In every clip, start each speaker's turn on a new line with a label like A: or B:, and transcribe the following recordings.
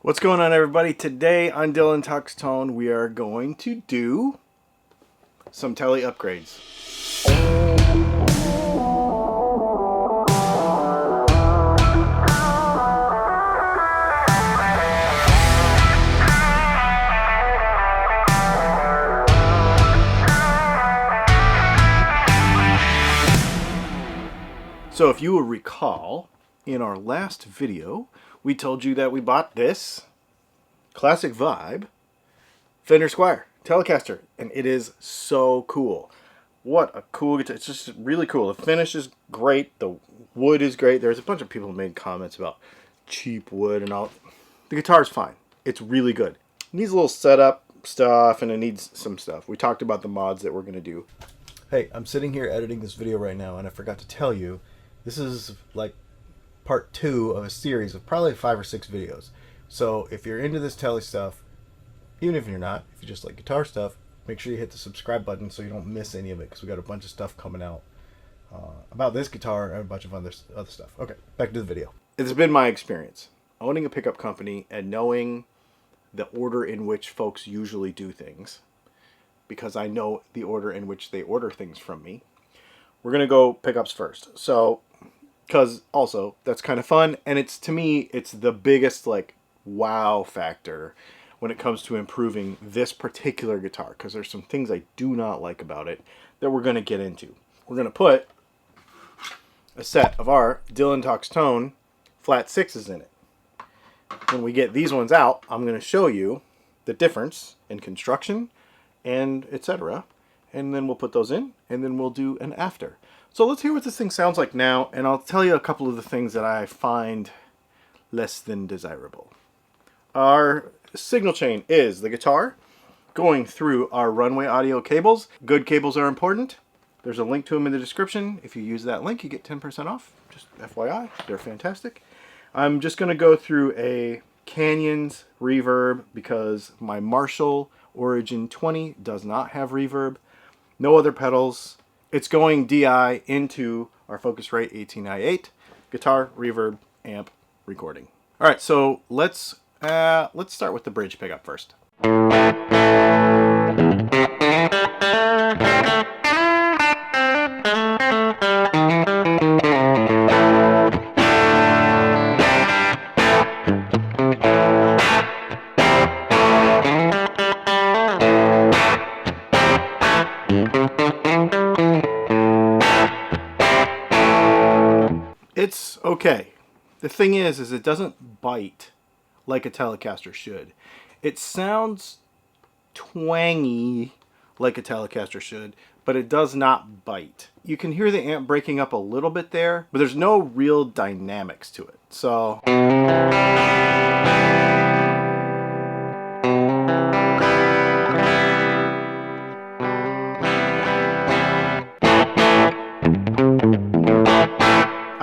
A: What's going on, everybody? Today on Dylan Talks Tone, we are going to do some tele upgrades. So if you will recall, in our last video, we told you that we bought this classic vibe Fender Squire Telecaster, and it is so cool. What a cool guitar. It's just really cool. The finish is great. The wood is great. There's a bunch of people who made comments about cheap wood and all. The guitar is fine. It's really good. It needs a little setup stuff, and it needs some stuff. We talked about the mods that we're going to do. Hey, I'm sitting here editing this video right now, and I forgot to tell you, this is like part 2 of a series of probably 5 or 6 videos. So if you're into this tele stuff, even if you're not, if you just like guitar stuff, make sure you hit the subscribe button so you don't miss any of it, because we got a bunch of stuff coming out about this guitar and a bunch of other stuff. Okay, back to the video. It's been my experience owning a pickup company and knowing the order in which folks usually do things, because I know the order in which they order things from me. We're gonna go pickups first. So because also that's kind of fun, and it's, to me, it's the biggest like wow factor when it comes to improving this particular guitar, because there's some things I do not like about it that we're going to get into. We're going to put a set of our Dylan Talks Tone flat 6s in it. When we get these ones out, I'm going to show you the difference in construction and etc. And then we'll put those in, and then we'll do an after. So let's hear what this thing sounds like now, and I'll tell you a couple of the things that I find less than desirable. Our signal chain is the guitar going through our runway audio cables. Good cables are important. There's a link to them in the description. If you use that link, you get 10% off. Just FYI, they're fantastic. I'm just going to go through a Canyons reverb because my Marshall Origin 20 does not have reverb. No other pedals. It's going DI into our Focusrite 18i8, guitar, reverb, amp, recording. All right, so let's start with the bridge pickup first. It's okay. The thing is it doesn't bite like a Telecaster should. It sounds twangy like a Telecaster should, but it does not bite. You can hear the amp breaking up a little bit there, but there's no real dynamics to it. So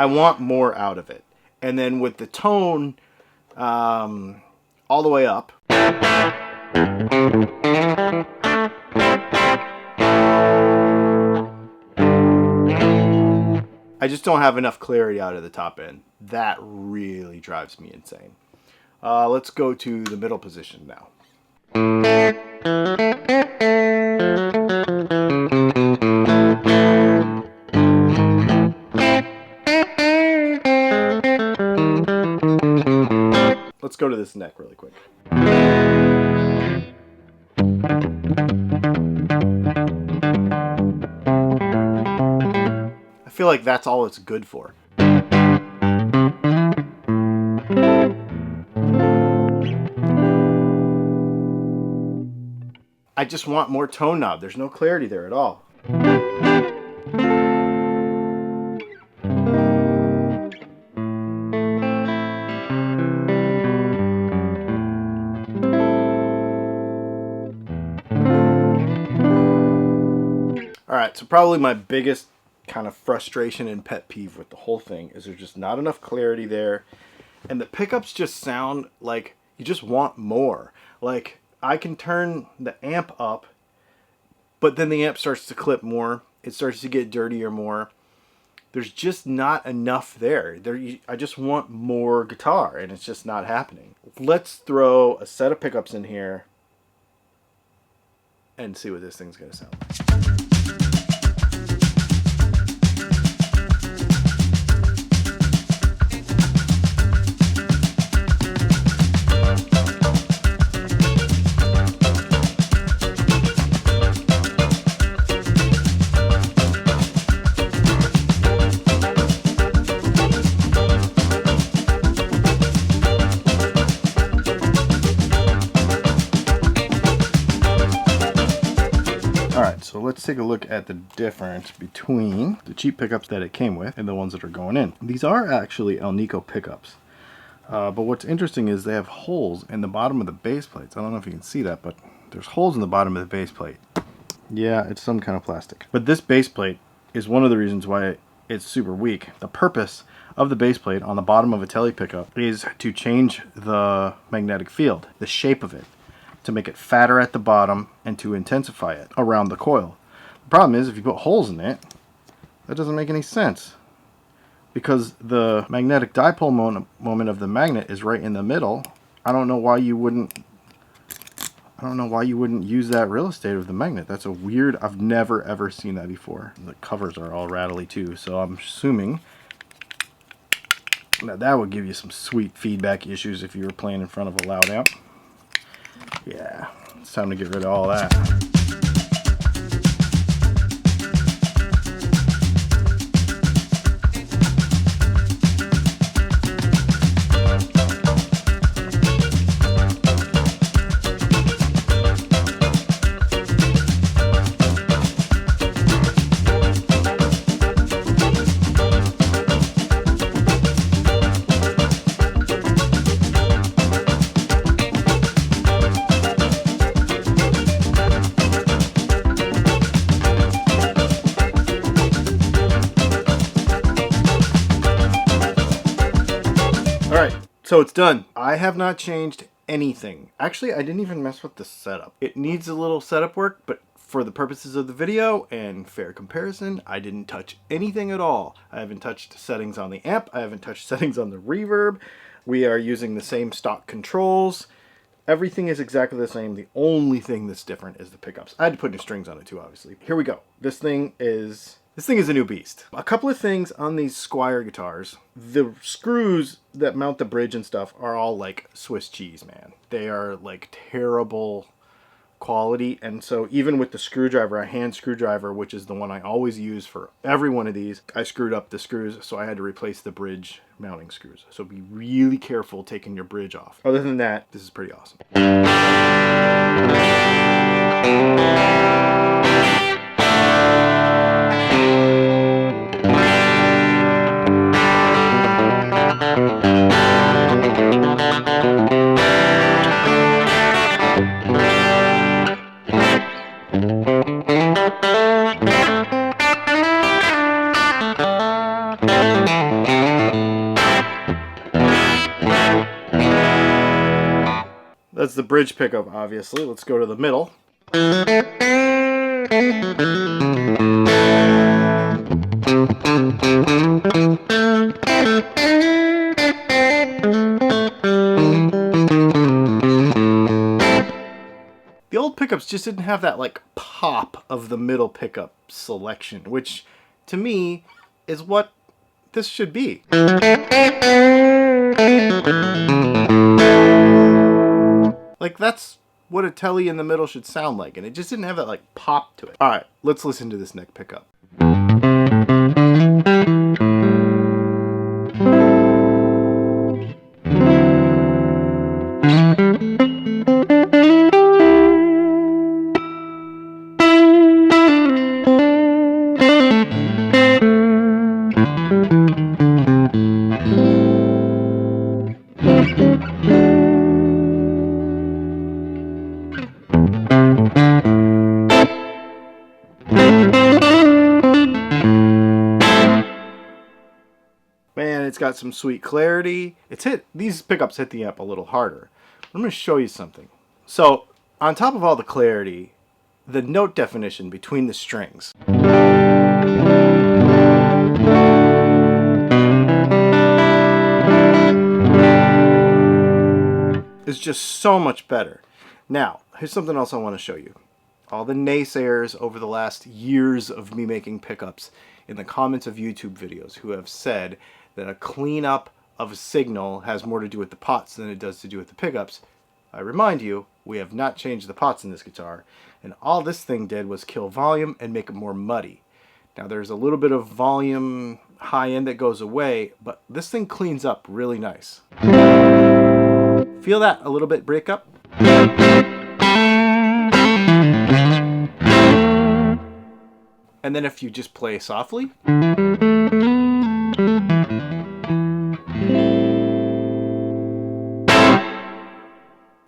A: I want more out of it. And then with the tone all the way up, I just don't have enough clarity out of the top end. That really drives me insane. Let's go to the middle position now. Let's go to this neck really quick. I feel like that's all it's good for. I just want more tone knob. There's no clarity there at all. Alright, so probably my biggest kind of frustration and pet peeve with the whole thing is there's just not enough clarity there, and the pickups just sound like you just want more. Like, I can turn the amp up, but then the amp starts to clip more, it starts to get dirtier more, There's just not enough there. I just want more guitar, and it's just not happening. Let's throw a set of pickups in here and see what this thing's gonna sound like. So let's take a look at the difference between the cheap pickups that it came with and the ones that are going in. These are actually Alnico pickups. But what's interesting is they have holes in the bottom of the base plates. I don't know if you can see that, but there's holes in the bottom of the base plate. Yeah, it's some kind of plastic. But this base plate is one of the reasons why it's super weak. The purpose of the base plate on the bottom of a Tele pickup is to change the magnetic field, the shape of it, to make it fatter at the bottom and to intensify it around the coil. The problem is if you put holes in it, that doesn't make any sense, because the magnetic dipole moment of the magnet is right in the middle. I don't know why you wouldn't use that real estate of the magnet. That's a weird, I've never ever seen that before. The covers are all rattly too, so I'm assuming that would give you some sweet feedback issues if you were playing in front of a loud amp. Yeah, it's time to get rid of all that. So it's done. I have not changed anything. Actually, I didn't even mess with the setup. It needs a little setup work, but for the purposes of the video and fair comparison, I didn't touch anything at all. I haven't touched settings on the amp. I haven't touched settings on the reverb. We are using the same stock controls. Everything is exactly the same. The only thing that's different is the pickups. I had to put new strings on it too, obviously. Here we go. This thing is a new beast. A couple of things on these Squier guitars. The screws that mount the bridge and stuff are all like Swiss cheese, man. They are like terrible quality, and so even with the screwdriver, a hand screwdriver, which is the one I always use for every one of these, I screwed up the screws, so I had to replace the bridge mounting screws. So be really careful taking your bridge off. Other than that, this is pretty awesome. That's the bridge pickup, obviously. Let's go to the middle. The old pickups just didn't have that like pop of the middle pickup selection, which to me is what this should be. Like, that's what a Tele in the middle should sound like, and it just didn't have that like pop to it. All right, let's listen to this neck pickup. Man, it's got some sweet clarity. These pickups hit the amp a little harder. I'm going to show you something. So, on top of all the clarity, the note definition between the strings. is just so much better. Now, here's something else I want to show you. All the naysayers over the last years of me making pickups in the comments of YouTube videos who have said that a cleanup of a signal has more to do with the pots than it does to do with the pickups. I remind you, we have not changed the pots in this guitar, and all this thing did was kill volume and make it more muddy. Now there's a little bit of volume high end that goes away, but this thing cleans up really nice. Feel that a little bit break up? And then if you just play softly,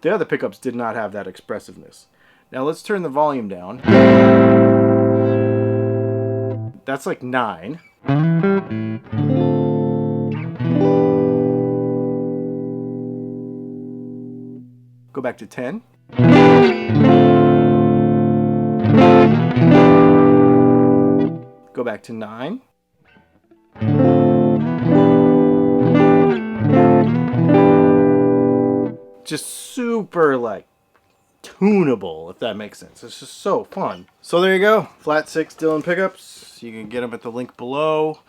A: the other pickups did not have that expressiveness. Now let's turn the volume down. That's like 9. Go back to 10. Go back to 9. Just super like tunable, if that makes sense. It's just so fun. So there you go, flat 6 Dylan pickups. You can get them at the link below,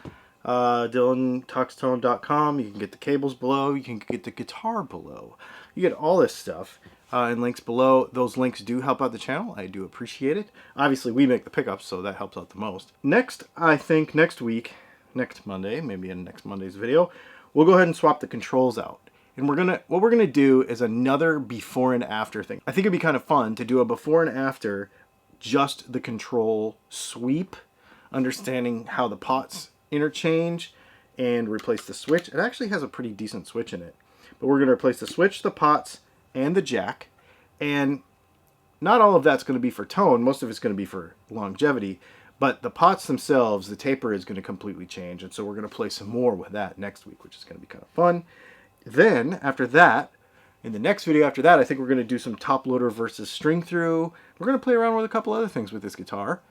A: DylanTalksTone.com. You can get the cables below. You can get the guitar below. You get all this stuff in links below. Those links do help out the channel. I do appreciate it. Obviously, we make the pickups, so that helps out the most. Next, I think next week, next Monday, maybe in next Monday's video, we'll go ahead and swap the controls out. And what we're gonna do is another before and after thing. I think it'd be kind of fun to do a before and after, just the control sweep, understanding how the pots interchange, and replace the switch. It actually has a pretty decent switch in it. But we're gonna replace the switch, the pots, and the jack. And not all of that's gonna be for tone, most of it's gonna be for longevity. But the pots themselves, the taper is gonna completely change. And so we're gonna play some more with that next week, which is gonna be kind of fun. Then, after that, in the next video after that, I think we're going to do some top loader versus string through. We're going to play around with a couple other things with this guitar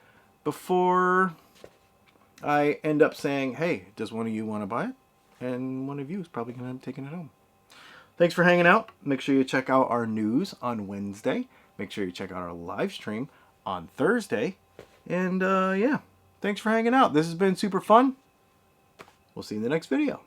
A: before I end up saying, hey, does one of you want to buy it? And one of you is probably going to end up taking it home. Thanks for hanging out. Make sure you check out our news on Wednesday. Make sure you check out our live stream on Thursday. And yeah, thanks for hanging out. This has been super fun. We'll see you in the next video.